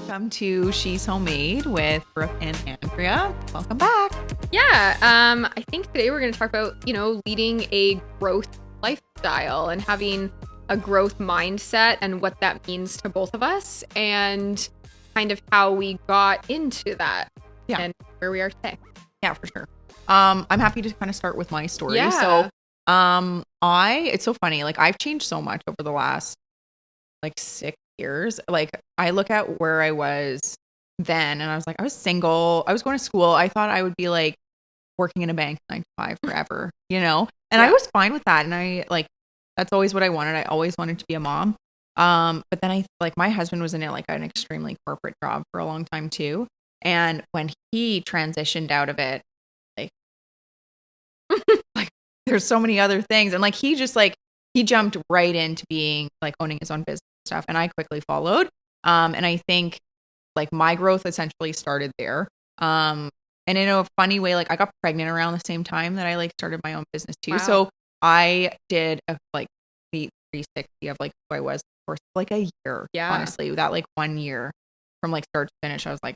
Welcome to She's Homemade with Brooke and Andrea. Welcome back. Yeah, I think today we're going to talk about, leading a growth lifestyle and having a growth mindset and what that means to both of us and kind of how we got into that and where we are today. Yeah, for sure. I'm happy to kind of start with my story. Yeah. So, it's so funny. Like, I've changed so much over the last 6 years. Like, I look at where I was then and I was like, I was single. I was going to school. I thought I would be like working in a bank 9 to 5 forever, And I was fine with that. And that's always what I wanted. I always wanted to be a mom. But then my husband was in it, like an extremely corporate job for a long time too. And when he transitioned out of it, like there's so many other things. And he jumped right into being owning his own business stuff. And I quickly followed. And I think my growth essentially started there. And in a funny way, I got pregnant around the same time that I started my own business too. Wow. So I did a complete 360 of who I was for a year. Yeah. Honestly, that 1 year from start to finish, I was like,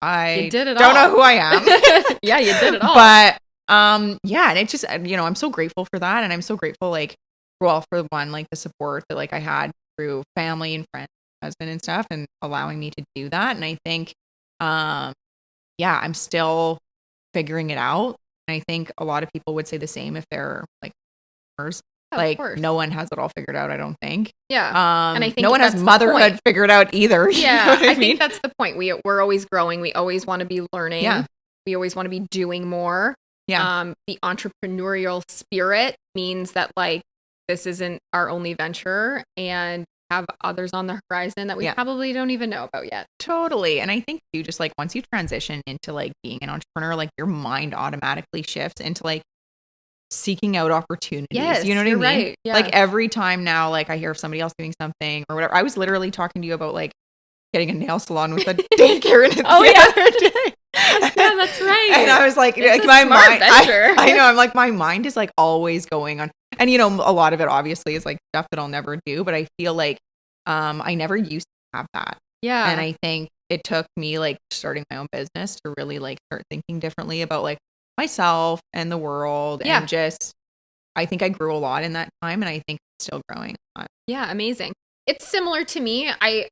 I don't all. know who I am. Yeah, you did it all. But yeah, and it just, I'm so grateful for that. And I'm so grateful, for one, the support that I had through family and friends, husband and stuff, and allowing me to do that. And I think, yeah, I'm still figuring it out. And I think a lot of people would say the same if they're hers. No one has it all figured out, I don't think. Yeah. And I think no one has motherhood figured out either. Yeah. I think that's the point. We're always growing. We always want to be learning. Yeah. We always want to be doing more. Yeah. The entrepreneurial spirit means that this isn't our only venture and have others on the horizon that we probably don't even know about yet. Totally. And I think too, just once you transition into being an entrepreneur, your mind automatically shifts into seeking out opportunities. Yes, You know what I mean? Right. Yeah. Every time now, I hear of somebody else doing something or whatever. I was literally talking to you about getting a nail salon with a daycare in it the other day. Yeah, that's right. And I was like, it's my a smart mind, venture. I know. I'm my mind is always going on. And a lot of it obviously is stuff that I'll never do, but I feel I never used to have that. Yeah. And I think it took me starting my own business to really start thinking differently about myself and the world. Yeah. And just, I think I grew a lot in that time, and I think I'm still growing a lot. Yeah. Amazing. It's similar to me. I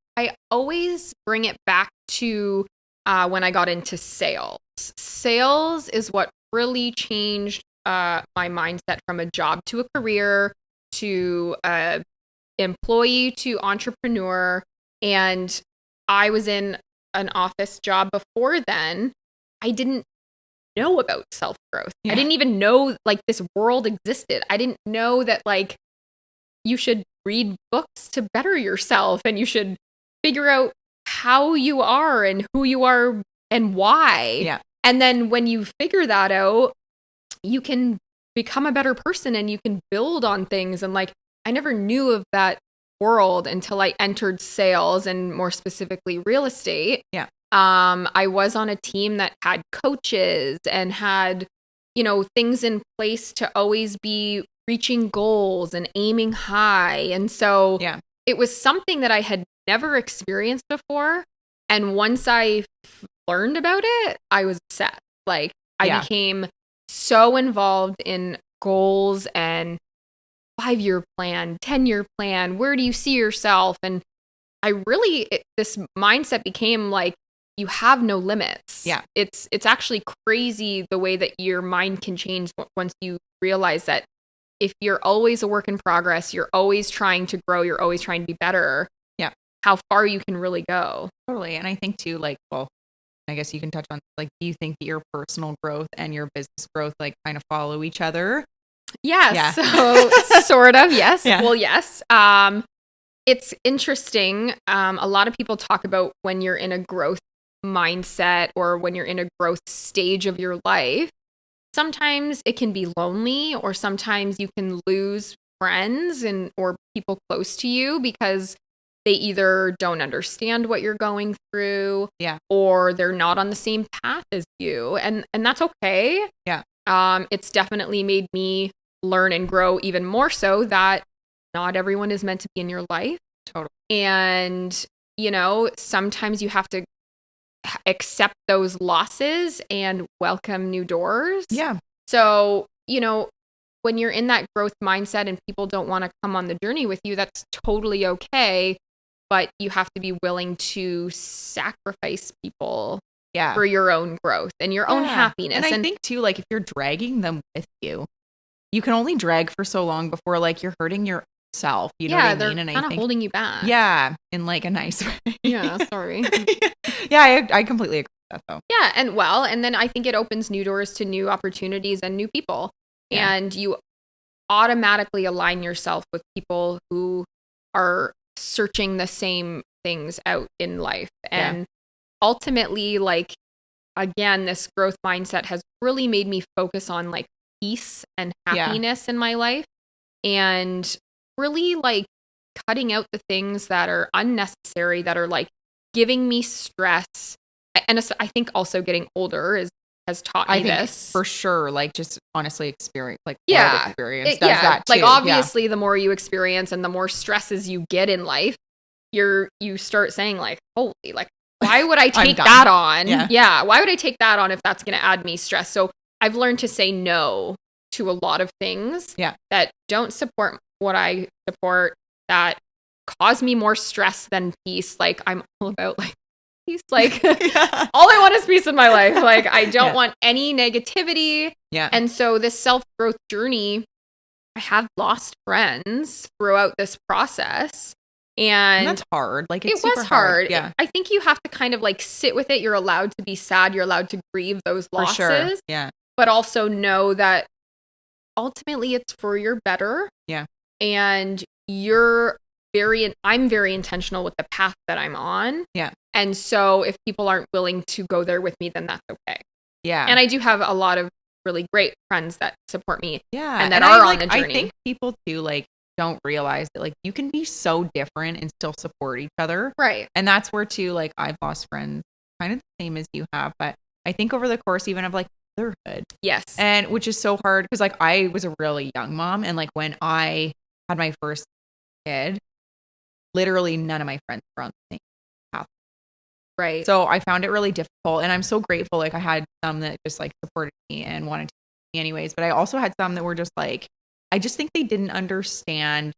always bring it back to when I got into sales. Sales is what really changed my mindset from a job to a career to employee to entrepreneur. And I was in an office job before then. I didn't know about self-growth. Yeah. I didn't even know this world existed. I didn't know that you should read books to better yourself and you should figure out how you are and who you are and why. Yeah. And then when you figure that out, you can become a better person and you can build on things. And I never knew of that world until I entered sales and more specifically real estate. Yeah. I was on a team that had coaches and had, things in place to always be reaching goals and aiming high. And so it was something that I had never experienced before. And once I learned about it, I was obsessed. I became so involved in goals and 5-year plan, 10-year plan. Where do you see yourself? And this mindset became you have no limits. Yeah. It's actually crazy the way that your mind can change once you realize that if you're always a work in progress, you're always trying to grow, you're always trying to be better. Yeah. How far you can really go. Totally. And I think too, I guess you can touch on, do you think that your personal growth and your business growth, kind of follow each other? Yes. Yeah. So sort of, yes. Yeah. Well, yes. It's interesting. A lot of people talk about when you're in a growth mindset or when you're in a growth stage of your life, sometimes it can be lonely or sometimes you can lose friends or people close to you because they either don't understand what you're going through or they're not on the same path as you. And that's okay. Yeah. It's definitely made me learn and grow even more so that not everyone is meant to be in your life. Totally. And sometimes you have to accept those losses and welcome new doors. Yeah. So, when you're in that growth mindset and people don't want to come on the journey with you, that's totally okay. But you have to be willing to sacrifice people for your own growth and your own happiness. And I think too, like if you're dragging them with you, you can only drag for so long before like you're hurting yourself. You know what I mean? And they're kind of holding you back. Yeah, in like a nice way. Yeah, sorry. Yeah, I completely agree with that though. Yeah, and then I think it opens new doors to new opportunities and new people. Yeah. And you automatically align yourself with people who are searching the same things out in life. And ultimately, like, again, this growth mindset has really made me focus on like peace and happiness in my life, and really like cutting out the things that are unnecessary, that are like giving me stress. And I think also getting older has taught me this for sure. Like just honestly experience, like experience does that too. Like obviously the more you experience and the more stresses you get in life, you start saying like, holy, like, why would I take that on? Yeah. Why would I take that on if that's going to add me stress? So I've learned to say no to a lot of things that don't support what I support, that cause me more stress than peace. Like I'm all about like peace. Like all I want is peace in my life. Like I don't want any negativity. Yeah. And so this self-growth journey, I have lost friends throughout this process. And that's hard. Like it was hard. Yeah. I think you have to kind of like sit with it. You're allowed to be sad. You're allowed to grieve those losses. For sure. Yeah. But also know that ultimately it's for your better. Yeah. And I'm very intentional with the path that I'm on. Yeah. And so if people aren't willing to go there with me, then that's okay. Yeah. And I do have a lot of really great friends that support me. Yeah. And that are on the journey. I think people too, like, don't realize that like you can be so different and still support each other. Right. And that's where too, like I've lost friends kind of the same as you have, but I think over the course even of like motherhood. Yes. And which is so hard because like I was a really young mom, and like when I had my first kid, literally none of my friends were on the same path. Right. So I found it really difficult, and I'm so grateful. Like I had some that just like supported me and wanted to me anyways, but I also had some that were just like, I just think they didn't understand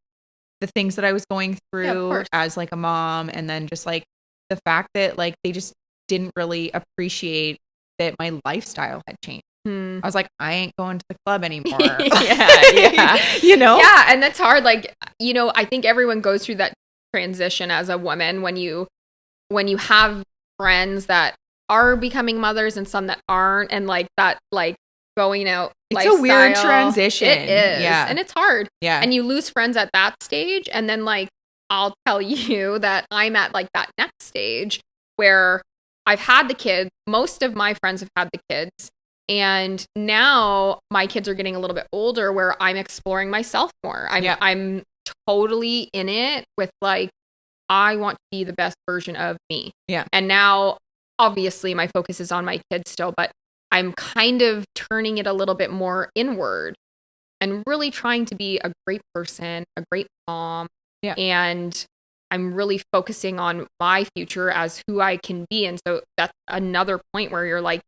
the things that I was going through as like a mom. And then just like the fact that like they just didn't really appreciate that my lifestyle had changed. I was like, I ain't going to the club anymore. Yeah. Yeah. And that's hard. Like, I think everyone goes through that transition as a woman when you have friends that are becoming mothers and some that aren't, and like that, like going out. It's a weird transition. It is. Yeah. And it's hard. Yeah. And you lose friends at that stage. And then like, I'll tell you that I'm at like that next stage where I've had the kids. Most of my friends have had the kids. And now my kids are getting a little bit older where I'm exploring myself more. I'm totally in it with like, I want to be the best version of me. Yeah. And now obviously my focus is on my kids still, but I'm kind of turning it a little bit more inward and really trying to be a great person, a great mom. Yeah. And I'm really focusing on my future as who I can be. And so that's another point where you're like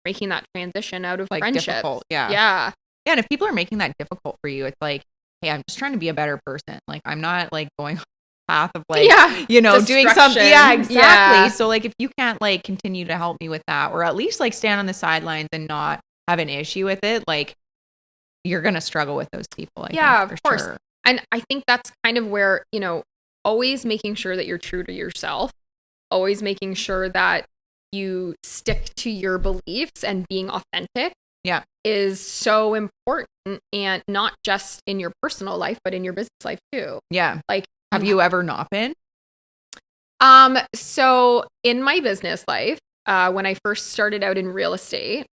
making that transition out of like friendship. Difficult. Yeah. Yeah. Yeah. And if people are making that difficult for you, it's like, hey, I'm just trying to be a better person. Like I'm not like going on the path of like, doing something. Yeah, exactly. Yeah. So like if you can't like continue to help me with that, or at least like stand on the sidelines and not have an issue with it, like you're going to struggle with those people. I think, of course. Sure. And I think that's kind of where, always making sure that you're true to yourself, always making sure that you stick to your beliefs and being authentic is so important, and not just in your personal life, but in your business life too. Yeah. Like, have you ever not been? So in my business life, when I first started out in real estate,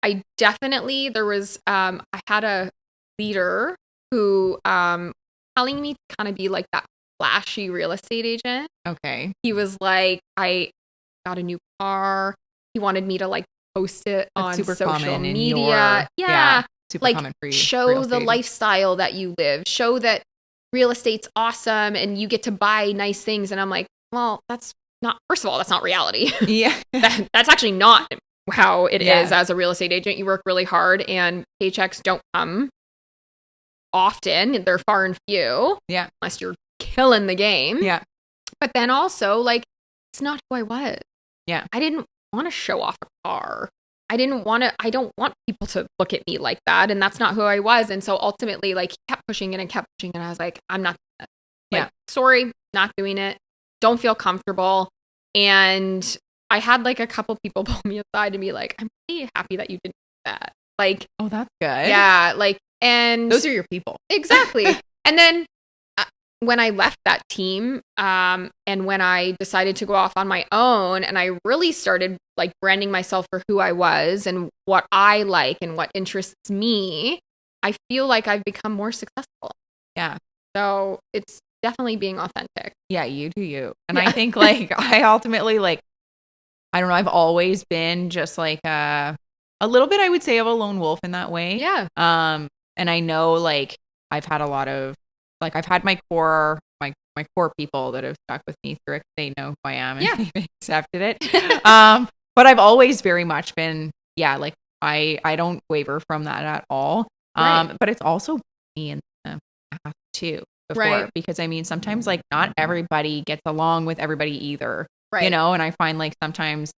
I definitely, I had a leader who, telling me to kind of be like that flashy real estate agent. Okay. He was like, I got a new car. He wanted me to like post it on social media. Super like common for you. Show the lifestyle that you live. Show that real estate's awesome and you get to buy nice things. And I'm like, well, that's not, first of all, that's not reality. Yeah. That's actually not how it is as a real estate agent. You work really hard and paychecks don't come often. They're far and few. Yeah. Unless you're killing the game. Yeah. But then also, like, it's not who I was. Yeah. I didn't want to show off a car. I don't want people to look at me like that. And that's not who I was. And so ultimately, like, he kept pushing it and kept pushing it. And I was like, I'm not doing it. Like, sorry, not doing it. Don't feel comfortable. And I had like a couple people pull me aside and be like, I'm really happy that you didn't do that. Like, oh, that's good. Yeah. Like, and those are your people. Exactly. And then when I left that team, and when I decided to go off on my own and I really started like branding myself for who I was and what I like and what interests me, I feel like I've become more successful. Yeah. So it's definitely being authentic. Yeah, you do you. And I think like I ultimately like, I don't know, I've always been just like a little bit, I would say, of a lone wolf in that way. Yeah. And I know like I've had a lot of like I've had my core people that have stuck with me through it. They know who I am and they've accepted it. But I've always very much been, like I don't waver from that at all. But it's also me in the past too before, because I mean, sometimes like not everybody gets along with everybody either, you know? And I find like sometimes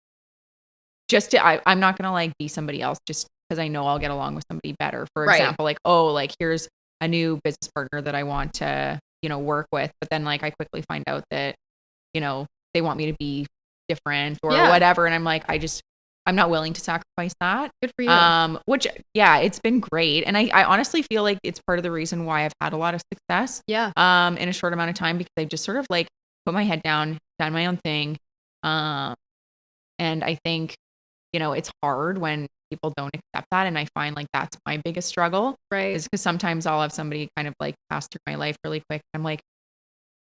I'm not going to like be somebody else just because I know I'll get along with somebody better. For example, like, oh, like here's a new business partner that I want to, work with. But then like I quickly find out that, they want me to be different or whatever. And I'm like, I'm not willing to sacrifice that. Good for you. Which, it's been great. And I honestly feel like it's part of the reason why I've had a lot of success. Yeah. In a short amount of time, because I've just sort of like put my head down, done my own thing. And I think, it's hard when people don't accept that. And I find like that's my biggest struggle. Right. Is because sometimes I'll have somebody kind of like pass through my life really quick. I'm like,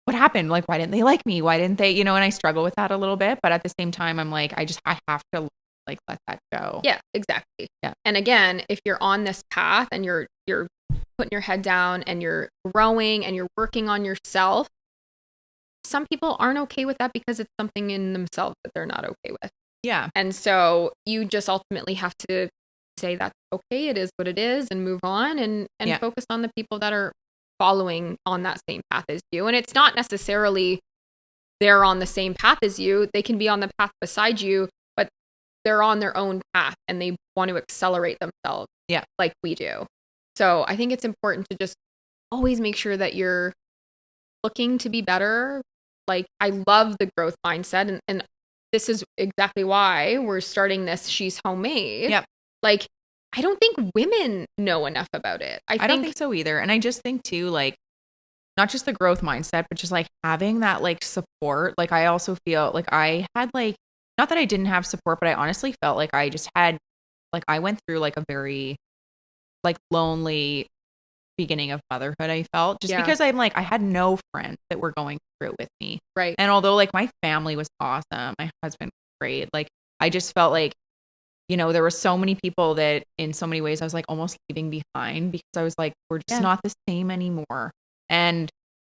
what happened? Like, why didn't they like me? Why didn't they, and I struggle with that a little bit. But at the same time, I'm like, I have to like let that go. Yeah, exactly. Yeah. And again, if you're on this path and you're putting your head down and you're growing and you're working on yourself, some people aren't okay with that because it's something in themselves that they're not okay with. Yeah. And so you just ultimately have to say that's okay, it is what it is, and move on and focus on the people that are following on that same path as you. And it's not necessarily they're on the same path as you. They can be on the path beside you, but they're on their own path and they want to accelerate themselves. Yeah. Like we do. So I think it's important to just always make sure that you're looking to be better. Like, I love the growth mindset, and this is exactly why we're starting this She's Homemade. Yep. Like, I don't think women know enough about it. I don't think so either. And I just think too, like, not just the growth mindset, but just like having that like support. Like, I also feel like I had like, not that I didn't have support, but I honestly felt like I just had, like, I went through like a very like lonely beginning of motherhood. I felt just because I'm like, I had no friends that were going through it with me. Right. And although like my family was awesome, my husband was great. Like, I just felt like, there were so many people that in so many ways I was like almost leaving behind, because I was like, we're just not the same anymore. And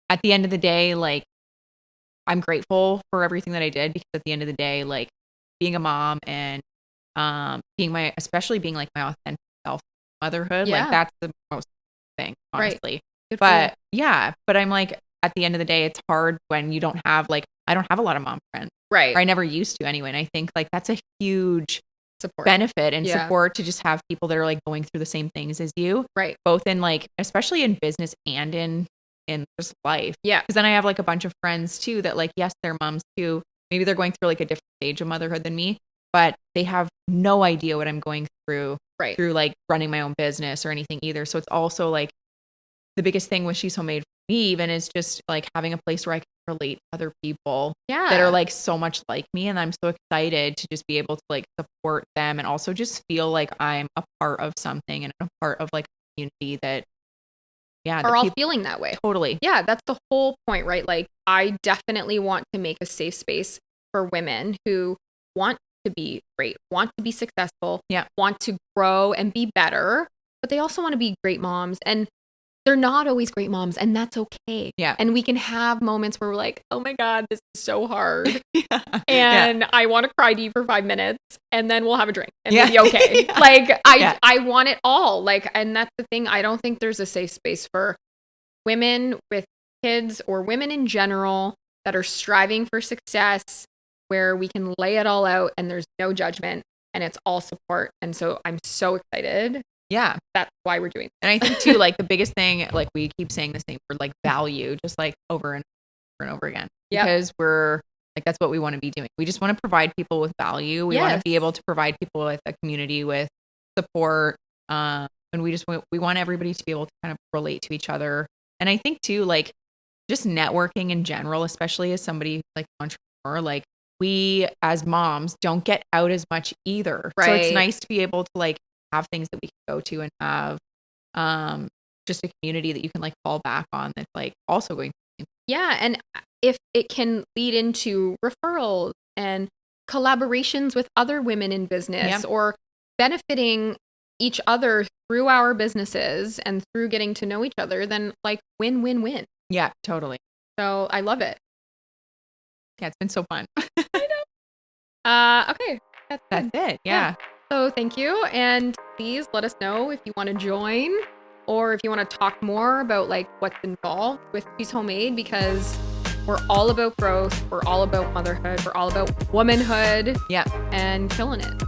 at the end of the day, like, I'm grateful for everything that I did, because at the end of the day, like, being a mom and especially being like my authentic self, motherhood, like, that's the most thing, honestly. Right. But I'm like, at the end of the day, it's hard when you don't have like, I don't have a lot of mom friends. Right. Or I never used to anyway. And I think like that's a huge support benefit and support to just have people that are like going through the same things as you. Right. Both in like, especially in business and in just life. Yeah. Because then I have like a bunch of friends too that like, yes, they're moms too. Maybe they're going through like a different stage of motherhood than me, but they have no idea what I'm going through through like running my own business or anything either. So it's also like the biggest thing with She's Homemade for me even is just like having a place where I can relate to other people that are like so much like me. And I'm so excited to just be able to like support them and also just feel like I'm a part of something and a part of like a community that are all feeling that way. Totally. Yeah, that's the whole point, right? Like, I definitely want to make a safe space for women who want to be great, want to be successful, want to grow and be better, but they also want to be great moms. And they're not always great moms, and that's okay. Yeah. And we can have moments where we're like, oh my God, this is so hard. And I want to cry to you for 5 minutes, and then we'll have a drink and we'll be okay. Like, I want it all. Like, and that's the thing. I don't think there's a safe space for women with kids or women in general that are striving for success, where we can lay it all out and there's no judgment and it's all support. And so I'm so excited. Yeah. That's why we're doing that. And I think too, like the biggest thing, like we keep saying the same word, like value, just like over and over and over again, because we're like, that's what we want to be doing. We just want to provide people with value. We want to be able to provide people with a community with support. And we want everybody to be able to kind of relate to each other. And I think too, like just networking in general, especially as somebody like entrepreneur, like we as moms don't get out as much either. Right. So it's nice to be able to like have things that we can go to and have just a community that you can like fall back on that's like also going through. Yeah. And if it can lead into referrals and collaborations with other women in business or benefiting each other through our businesses and through getting to know each other, then like win, win, win. Yeah, totally. So I love it. Yeah, it's been so fun. I know. Okay. That's it. Yeah. So thank you. And please let us know if you want to join or if you want to talk more about like what's involved with She's Homemade, because we're all about growth. We're all about motherhood. We're all about womanhood. Yeah. And killing it.